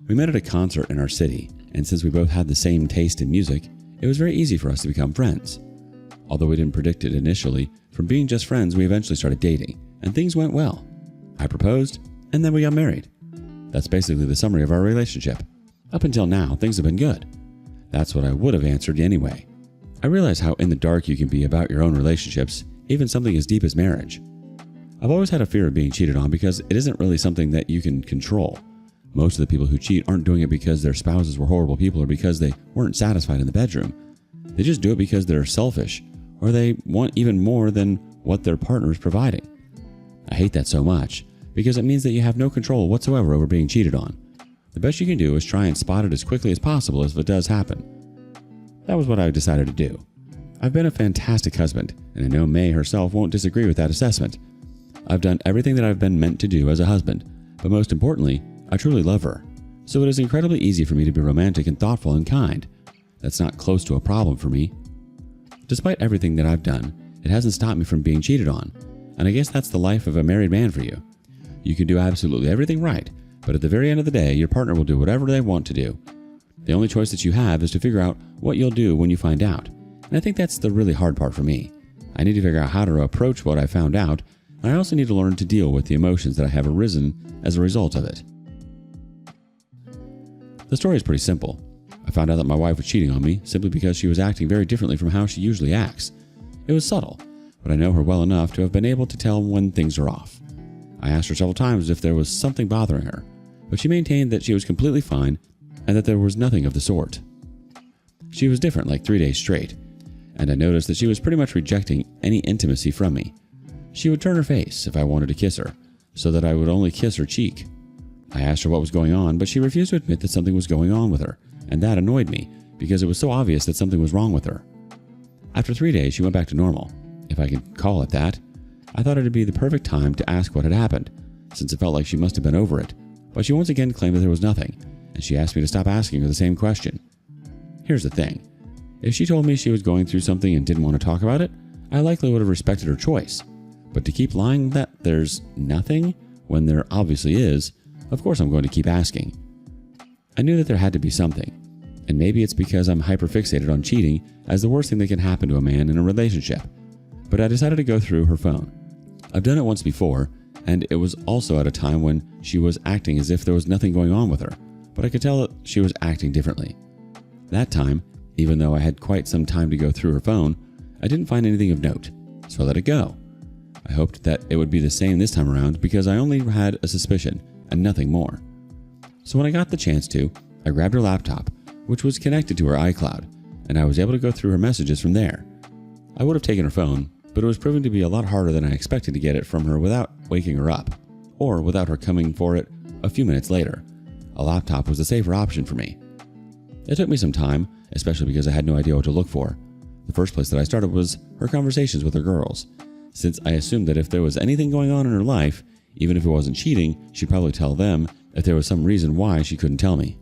We met at a concert in our city, and since we both had the same taste in music, it was very easy for us to become friends. Although we didn't predict it initially, from being just friends, we eventually started dating, and things went well. I proposed, and then we got married. That's basically the summary of our relationship. Up until now, things have been good. That's what I would have answered anyway. I realize how in the dark you can be about your own relationships, even something as deep as marriage. I've always had a fear of being cheated on because it isn't really something that you can control. Most of the people who cheat aren't doing it because their spouses were horrible people or because they weren't satisfied in the bedroom. They just do it because they're selfish or they want even more than what their partner is providing. I hate that so much because it means that you have no control whatsoever over being cheated on. The best you can do is try and spot it as quickly as possible if it does happen. That was what I decided to do. I've been a fantastic husband, and I know May herself won't disagree with that assessment. I've done everything that I've been meant to do as a husband, but most importantly, I truly love her. So it is incredibly easy for me to be romantic and thoughtful and kind. That's not close to a problem for me. Despite everything that I've done, it hasn't stopped me from being cheated on, and I guess that's the life of a married man for you. You can do absolutely everything right, but at the very end of the day, your partner will do whatever they want to do. The only choice that you have is to figure out what you'll do when you find out, and I think that's the really hard part for me. I need to figure out how to approach what I found out, and I also need to learn to deal with the emotions that I have arisen as a result of it. The story is pretty simple. I found out that my wife was cheating on me simply because she was acting very differently from how she usually acts. It was subtle, but I know her well enough to have been able to tell when things are off. I asked her several times if there was something bothering her, but she maintained that she was completely fine and that there was nothing of the sort. She was different like 3 days straight, and I noticed that she was pretty much rejecting any intimacy from me. She would turn her face if I wanted to kiss her, so that I would only kiss her cheek. I asked her what was going on, but she refused to admit that something was going on with her, and that annoyed me because it was so obvious that something was wrong with her. After 3 days, she went back to normal, if I could call it that. I thought it'd be the perfect time to ask what had happened, since it felt like she must have been over it, but she once again claimed that there was nothing, and she asked me to stop asking her the same question. Here's the thing. If she told me she was going through something and didn't want to talk about it, I likely would have respected her choice. But to keep lying that there's nothing when there obviously is, of course I'm going to keep asking. I knew that there had to be something, and maybe it's because I'm hyperfixated on cheating as the worst thing that can happen to a man in a relationship. But I decided to go through her phone. I've done it once before, and it was also at a time when she was acting as if there was nothing going on with her, but I could tell that she was acting differently. That time, even though I had quite some time to go through her phone, I didn't find anything of note, so I let it go. I hoped that it would be the same this time around because I only had a suspicion and nothing more. So when I got the chance to, I grabbed her laptop, which was connected to her iCloud, and I was able to go through her messages from there. I would have taken her phone, but it was proving to be a lot harder than I expected to get it from her without waking her up, or without her coming for it a few minutes later. A laptop was the safer option for me. It took me some time, especially because I had no idea what to look for. The first place that I started was her conversations with her girls, since I assumed that if there was anything going on in her life, even if it wasn't cheating, she'd probably tell them if there was some reason why she couldn't tell me.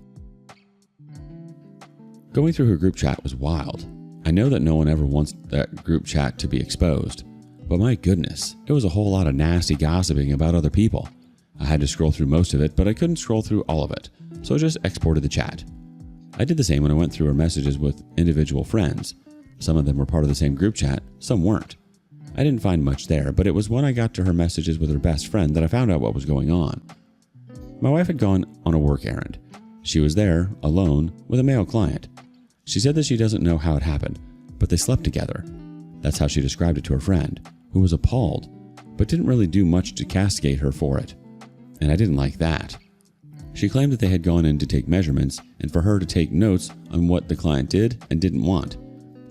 Going through her group chat was wild. I know that no one ever wants that group chat to be exposed, but my goodness, it was a whole lot of nasty gossiping about other people. I had to scroll through most of it, but I couldn't scroll through all of it, so I just exported the chat. I did the same when I went through her messages with individual friends. Some of them were part of the same group chat, some weren't. I didn't find much there, but it was when I got to her messages with her best friend that I found out what was going on. My wife had gone on a work errand. She was there, alone, with a male client. She said that she doesn't know how it happened, but they slept together. That's how she described it to her friend, who was appalled, but didn't really do much to castigate her for it. And I didn't like that. She claimed that they had gone in to take measurements and for her to take notes on what the client did and didn't want.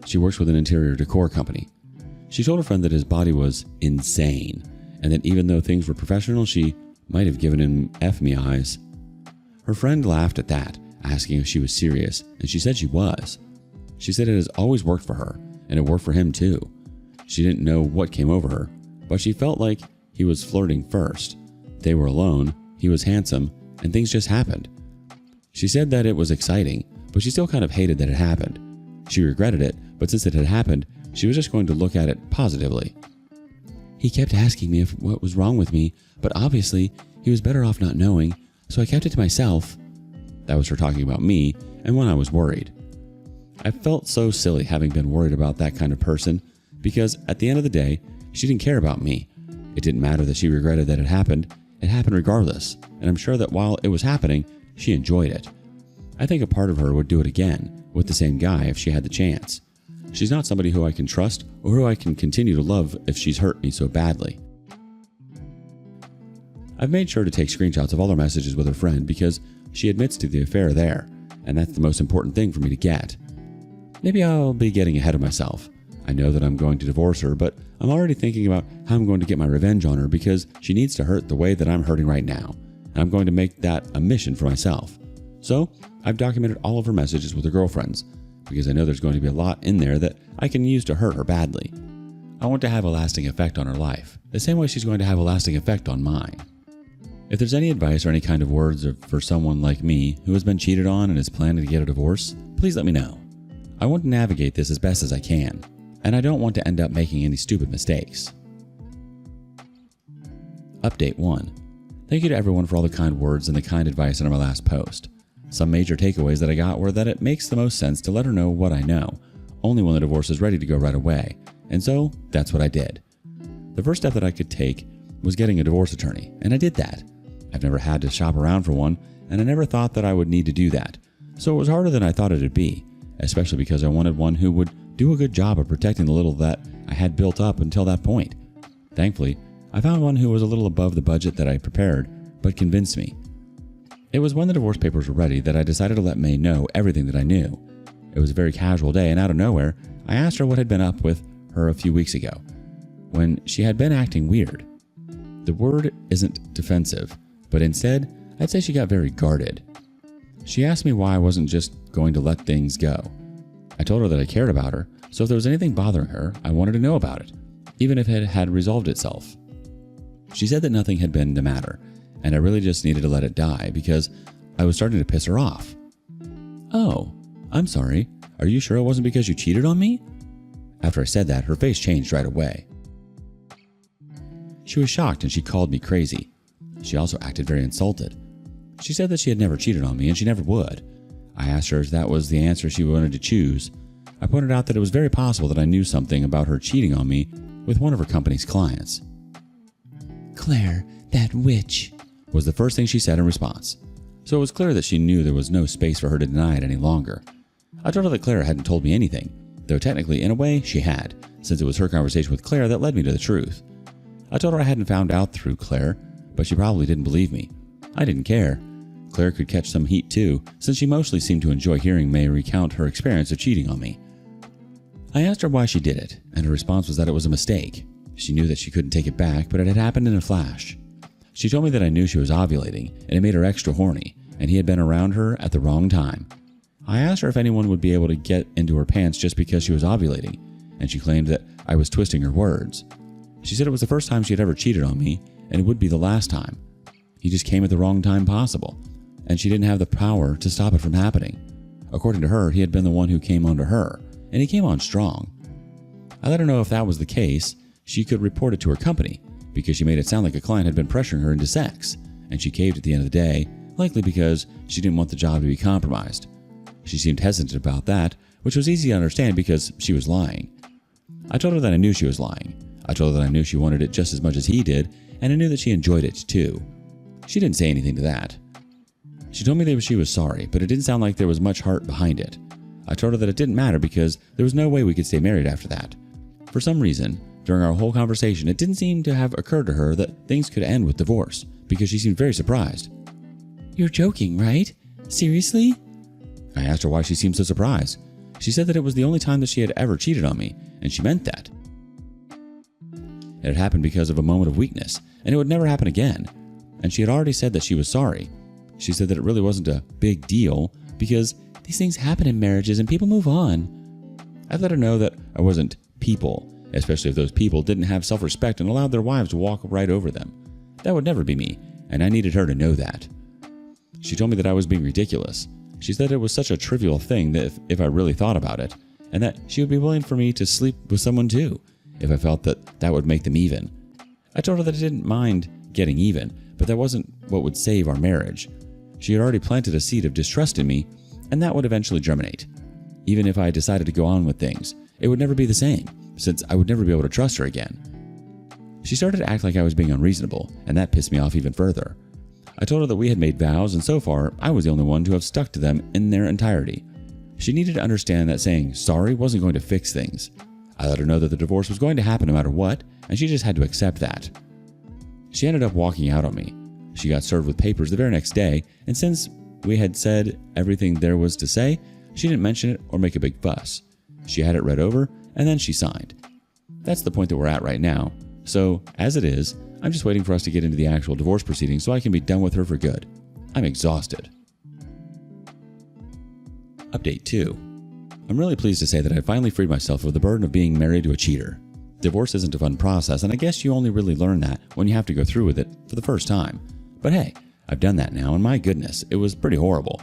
She works with an interior decor company. She told her friend that his body was insane, and that even though things were professional, she might have given him F-me eyes. Her friend laughed at that, asking if she was serious, and she said she was. She said it has always worked for her, and it worked for him too. She didn't know what came over her, but she felt like he was flirting first. They were alone, he was handsome, and things just happened. She said that it was exciting, but she still kind of hated that it happened. She regretted it, but since it had happened, she was just going to look at it positively. He kept asking me what was wrong with me, but obviously he was better off not knowing, so I kept it to myself. That was her talking about me, and when I was worried. I felt so silly having been worried about that kind of person, because at the end of the day, she didn't care about me. It didn't matter that she regretted that it happened regardless, and I'm sure that while it was happening, she enjoyed it. I think a part of her would do it again, with the same guy if she had the chance. She's not somebody who I can trust or who I can continue to love if she's hurt me so badly. I've made sure to take screenshots of all her messages with her friend because she admits to the affair there, and that's the most important thing for me to get. Maybe I'll be getting ahead of myself. I know that I'm going to divorce her, but I'm already thinking about how I'm going to get my revenge on her because she needs to hurt the way that I'm hurting right now, and I'm going to make that a mission for myself. So, I've documented all of her messages with her girlfriends, because I know there's going to be a lot in there that I can use to hurt her badly. I want to have a lasting effect on her life, the same way she's going to have a lasting effect on mine. If there's any advice or any kind of words for someone like me who has been cheated on and is planning to get a divorce, please let me know. I want to navigate this as best as I can, and I don't want to end up making any stupid mistakes. Update 1. Thank you to everyone for all the kind words and the kind advice on my last post. Some major takeaways that I got were that it makes the most sense to let her know what I know, only when the divorce is ready to go right away, and so that's what I did. The first step that I could take was getting a divorce attorney, and I did that. I've never had to shop around for one, and I never thought that I would need to do that, so it was harder than I thought it'd be, especially because I wanted one who would do a good job of protecting the little that I had built up until that point. Thankfully, I found one who was a little above the budget that I prepared, but convinced me. It was when the divorce papers were ready that I decided to let May know everything that I knew. It was a very casual day, and out of nowhere, I asked her what had been up with her a few weeks ago, when she had been acting weird. The word isn't defensive, but instead, I'd say she got very guarded. She asked me why I wasn't just going to let things go. I told her that I cared about her, so if there was anything bothering her, I wanted to know about it, even if it had resolved itself. She said that nothing had been the matter, and I really just needed to let it die because I was starting to piss her off. "Oh, I'm sorry. Are you sure it wasn't because you cheated on me?" After I said that, her face changed right away. She was shocked and she called me crazy. She also acted very insulted. She said that she had never cheated on me and she never would. I asked her if that was the answer she wanted to choose. I pointed out that it was very possible that I knew something about her cheating on me with one of her company's clients. "Claire, that witch," was the first thing she said in response. So it was clear that she knew there was no space for her to deny it any longer. I told her that Claire hadn't told me anything, though technically, in a way, she had, since it was her conversation with Claire that led me to the truth. I told her I hadn't found out through Claire, but she probably didn't believe me. I didn't care. Claire could catch some heat too, since she mostly seemed to enjoy hearing May recount her experience of cheating on me. I asked her why she did it, and her response was that it was a mistake. She knew that she couldn't take it back, but it had happened in a flash. She told me that I knew she was ovulating, and it made her extra horny, and he had been around her at the wrong time. I asked her if anyone would be able to get into her pants just because she was ovulating, and she claimed that I was twisting her words. She said it was the first time she had ever cheated on me, and it would be the last time. He just came at the wrong time possible, and she didn't have the power to stop it from happening. According to her, he had been the one who came onto her, and he came on strong. I let her know if that was the case, she could report it to her company, because she made it sound like a client had been pressuring her into sex, and she caved at the end of the day, likely because she didn't want the job to be compromised. She seemed hesitant about that, which was easy to understand because she was lying. I told her that I knew she was lying. I told her that I knew she wanted it just as much as he did, and I knew that she enjoyed it too. She didn't say anything to that. She told me that she was sorry, but it didn't sound like there was much heart behind it. I told her that it didn't matter because there was no way we could stay married after that. For some reason, during our whole conversation, it didn't seem to have occurred to her that things could end with divorce, because she seemed very surprised. "You're joking, right? Seriously?" I asked her why she seemed so surprised. She said that it was the only time that she had ever cheated on me, and she meant that. It had happened because of a moment of weakness, and it would never happen again. And she had already said that she was sorry. She said that it really wasn't a big deal, because these things happen in marriages and people move on. I let her know that I wasn't people, especially if those people didn't have self-respect and allowed their wives to walk right over them. That would never be me, and I needed her to know that. She told me that I was being ridiculous. She said it was such a trivial thing that if I really thought about it, and that she would be willing for me to sleep with someone too, if I felt that that would make them even. I told her that I didn't mind getting even, but that wasn't what would save our marriage. She had already planted a seed of distrust in me, and that would eventually germinate. Even if I decided to go on with things, it would never be the same, since I would never be able to trust her again. She started to act like I was being unreasonable, and that pissed me off even further. I told her that we had made vows, and so far, I was the only one to have stuck to them in their entirety. She needed to understand that saying sorry wasn't going to fix things. I let her know that the divorce was going to happen no matter what, and she just had to accept that. She ended up walking out on me. She got served with papers the very next day, and since we had said everything there was to say, she didn't mention it or make a big fuss. She had it read over, and then she signed. That's the point that we're at right now. So, as it is, I'm just waiting for us to get into the actual divorce proceedings so I can be done with her for good. I'm exhausted. Update 2. I'm really pleased to say that I finally freed myself of the burden of being married to a cheater. Divorce isn't a fun process, and I guess you only really learn that when you have to go through with it for the first time. But hey, I've done that now, and my goodness, it was pretty horrible.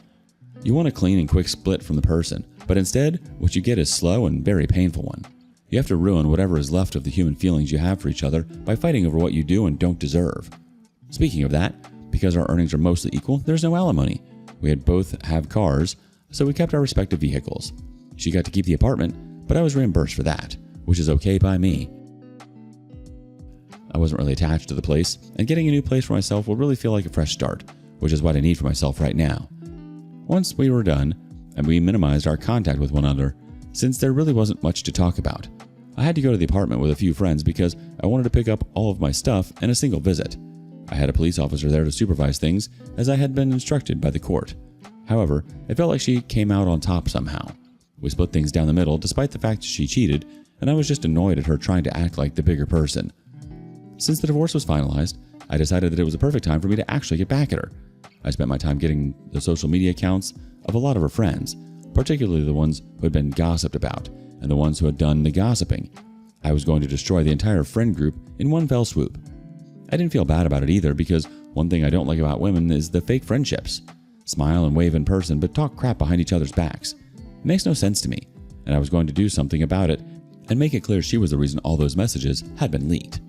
You want a clean and quick split from the person, but instead, what you get is slow and very painful one. You have to ruin whatever is left of the human feelings you have for each other by fighting over what you do and don't deserve. Speaking of that, because our earnings are mostly equal, there's no alimony. We had both have cars, so we kept our respective vehicles. She got to keep the apartment, but I was reimbursed for that, which is okay by me. I wasn't really attached to the place, and getting a new place for myself will really feel like a fresh start, which is what I need for myself right now. Once we were done, and we minimized our contact with one another, since there really wasn't much to talk about. I had to go to the apartment with a few friends because I wanted to pick up all of my stuff in a single visit. I had a police officer there to supervise things, as I had been instructed by the court. However, it felt like she came out on top somehow. We split things down the middle despite the fact she cheated, and I was just annoyed at her trying to act like the bigger person. Since the divorce was finalized, I decided that it was a perfect time for me to actually get back at her. I spent my time getting the social media accounts of a lot of her friends, particularly the ones who had been gossiped about, and the ones who had done the gossiping. I was going to destroy the entire friend group in one fell swoop. I didn't feel bad about it either, because one thing I don't like about women is the fake friendships. Smile and wave in person, but talk crap behind each other's backs. It makes no sense to me, and I was going to do something about it and make it clear she was the reason all those messages had been leaked.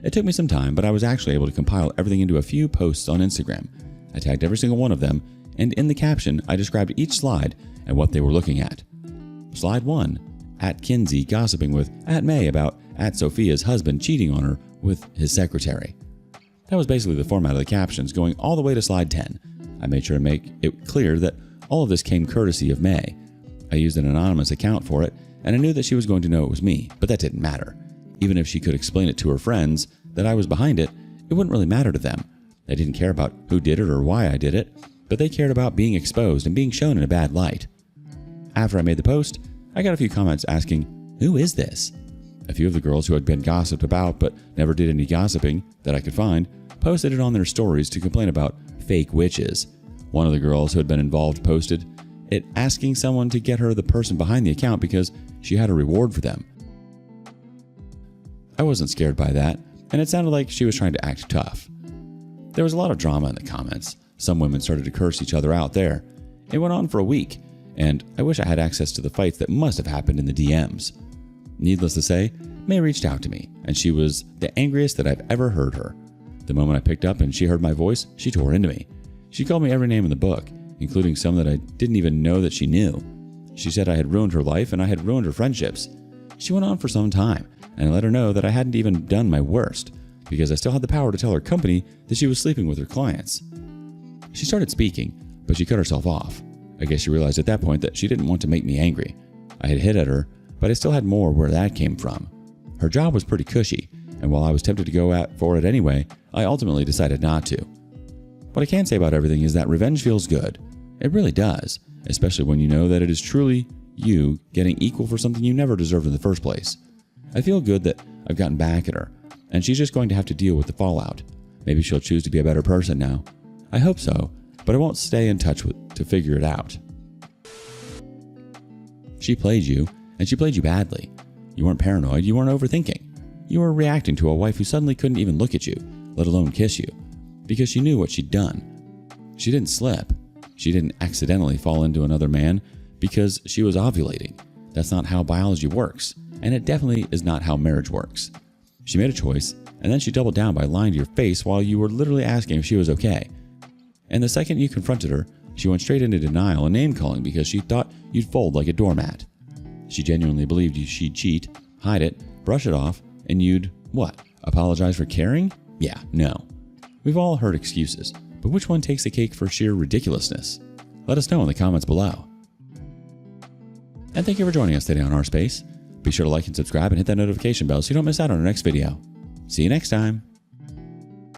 It took me some time, but I was actually able to compile everything into a few posts on Instagram. I tagged every single one of them, and in the caption, I described each slide and what they were looking at. Slide 1, @Kinsey gossiping with @May about @Sophia's husband cheating on her with his secretary. That was basically the format of the captions, going all the way to slide 10. I made sure to make it clear that all of this came courtesy of May. I used an anonymous account for it, and I knew that she was going to know it was me, but that didn't matter. Even if she could explain it to her friends that I was behind it, it wouldn't really matter to them. They didn't care about who did it or why I did it, but they cared about being exposed and being shown in a bad light. After I made the post, I got a few comments asking, "Who is this?" A few of the girls who had been gossiped about but never did any gossiping that I could find posted it on their stories to complain about fake witches. One of the girls who had been involved posted it asking someone to get her the person behind the account because she had a reward for them. I wasn't scared by that, and it sounded like she was trying to act tough. There was a lot of drama in the comments. Some women started to curse each other out there. It went on for a week, and I wish I had access to the fights that must have happened in the DMs. Needless to say, May reached out to me, and she was the angriest that I've ever heard her. The moment I picked up and she heard my voice, she tore into me. She called me every name in the book, including some that I didn't even know that she knew. She said I had ruined her life and I had ruined her friendships. She went on for some time, and I let her know that I hadn't even done my worst, because I still had the power to tell her company that she was sleeping with her clients. She started speaking, but she cut herself off. I guess she realized at that point that she didn't want to make me angry. I had hit at her, but I still had more where that came from. Her job was pretty cushy, and while I was tempted to go for it anyway, I ultimately decided not to. What I can say about everything is that revenge feels good. It really does, especially when you know that it is truly you getting equal for something you never deserved in the first place. I feel good that I've gotten back at her, and she's just going to have to deal with the fallout. Maybe she'll choose to be a better person now. I hope so, but I won't stay in touch to figure it out. She played you, and she played you badly. You weren't paranoid, you weren't overthinking. You were reacting to a wife who suddenly couldn't even look at you, let alone kiss you, because she knew what she'd done. She didn't slip. She didn't accidentally fall into another man because she was ovulating. That's not how biology works, and it definitely is not how marriage works. She made a choice, and then she doubled down by lying to your face while you were literally asking if she was okay. And the second you confronted her, she went straight into denial and name-calling because she thought you'd fold like a doormat. She genuinely believed she'd cheat, hide it, brush it off, and you'd, what, apologize for caring? Yeah, no. We've all heard excuses, but which one takes the cake for sheer ridiculousness? Let us know in the comments below. And thank you for joining us today on Our Space. Be sure to like and subscribe and hit that notification bell so you don't miss out on our next video. See you next time.